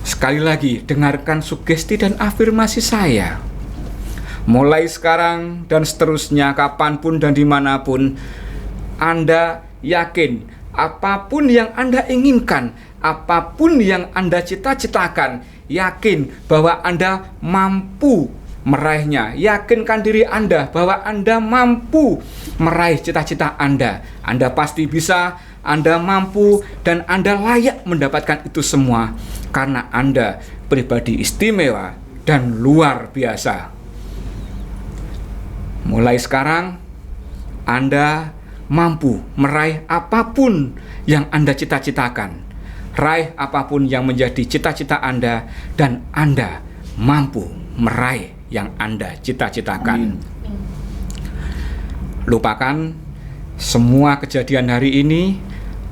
Sekali lagi, dengarkan sugesti dan afirmasi saya. Mulai sekarang dan seterusnya, kapanpun dan dimanapun, Anda yakin apapun yang Anda inginkan, apapun yang Anda cita-citakan, yakin bahwa Anda mampu meraihnya. Yakinkan diri Anda bahwa Anda mampu meraih cita-cita Anda. Anda pasti bisa, Anda mampu, dan Anda layak mendapatkan itu semua karena Anda pribadi istimewa dan luar biasa. Mulai sekarang Anda mampu meraih apapun yang Anda cita-citakan. Raih apapun yang menjadi cita-cita Anda, dan Anda mampu meraih yang Anda cita-citakan. Lupakan semua kejadian hari ini,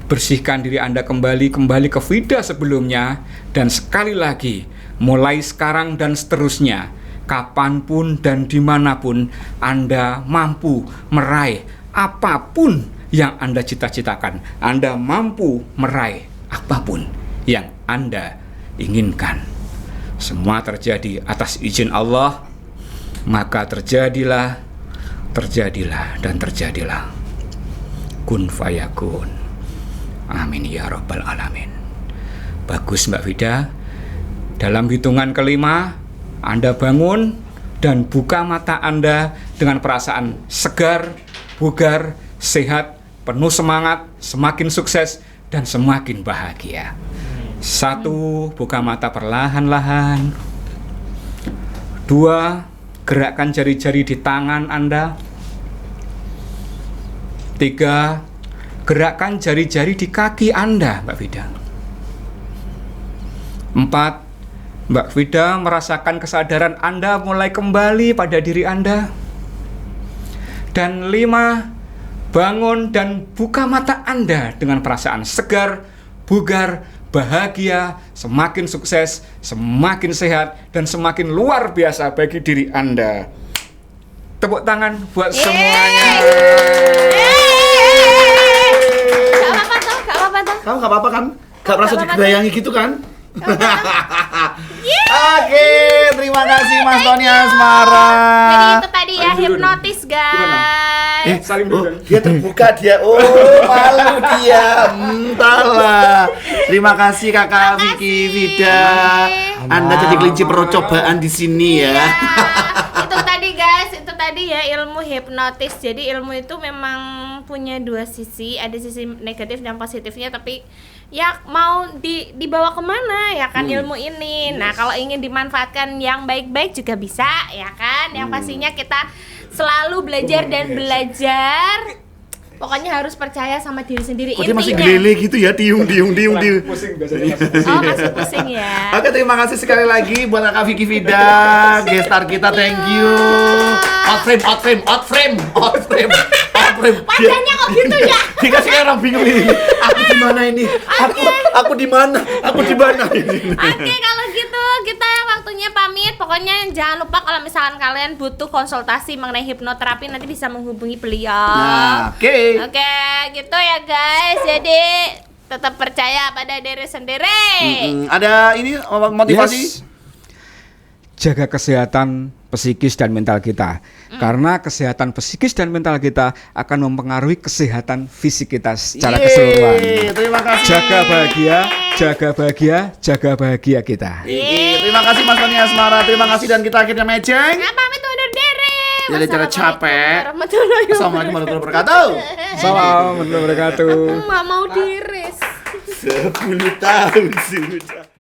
bersihkan diri Anda kembali ke Vida sebelumnya, dan sekali lagi, mulai sekarang dan seterusnya, kapanpun dan dimanapun, Anda mampu meraih apapun yang Anda cita-citakan. Anda mampu meraih apapun yang Anda inginkan. Semua terjadi atas izin Allah, maka terjadilah, dan terjadilah. Kun fayakun. Amin ya rabbal alamin. Bagus Mbak Vida. Dalam hitungan kelima, Anda bangun dan buka mata Anda dengan perasaan segar, bugar, sehat, penuh semangat, semakin sukses, dan semakin bahagia. 1, buka mata perlahan-lahan. 2, gerakkan jari-jari di tangan Anda. 3, gerakkan jari-jari di kaki Anda, Mbak Vida. 4, Mbak Vida merasakan kesadaran Anda mulai kembali pada diri Anda. Dan 5, bangun dan buka mata Anda dengan perasaan segar, bugar, bahagia, semakin sukses, semakin sehat, dan semakin luar biasa bagi diri Anda. Tepuk tangan buat semuanya. Gak apa-apa tuh. Kamu nggak apa-apa kan? Gak merasa Gak apa-apa. digerayangi gitu kan? Oke, terima kasih Mas Tony Asmara. Jadi itu tadi ya, hipnotis guys. Saling dulu. Dia terbuka dia. Oh, malu dia. Entahlah. Terima kasih Kakak Vicky Vida. Anda jadi kelinci percobaan di sini ya. Itu tadi guys, itu tadi ya ilmu hipnotis. Jadi ilmu itu memang punya dua sisi, ada sisi negatif dan positifnya, tapi ya mau dibawa kemana ya kan ilmu ini. Nah kalau ingin dimanfaatkan yang baik-baik juga bisa ya kan. Yang pastinya kita Selalu belajar dan belajar. Pokoknya harus percaya sama diri sendiri. Kok dia masih Intinya. gelele gitu ya, tiung. Pusing biasanya masih pusing. Oh, masih pusing ya. Oke, terima kasih sekali lagi buat Kak Vicky Vida, guest star kita, thank you. Out frame. Wajahnya kok gitu ya? Dikasih kayak orang bingung ini. Aku di mana ini? Aku di mana? Aku di mana ini? Oke, kalau gitu kita waktunya pamit. Pokoknya jangan lupa kalau misalkan kalian butuh konsultasi mengenai hipnoterapi nanti bisa menghubungi beliau. Nah, oke. Oke, gitu ya guys. Jadi tetap percaya pada diri sendiri. Ada ini motivasi? Yes. Jaga kesehatan psikis dan mental kita. Karena kesehatan psikis dan mental kita akan mempengaruhi kesehatan fisik kita secara keseluruhan. Terima kasih. Jaga bahagia kita. Terima kasih Mas Tony Asmara. Terima kasih dan kita akhirnya meceng. Nah, pamit undur diri. Jadi cara capek. Warahmatullahi Assalamualaikum warahmatullahi wabarakatuh. Salam warahmatullahi wabarakatuh. Nggak mau diris. 10 tahun sudah.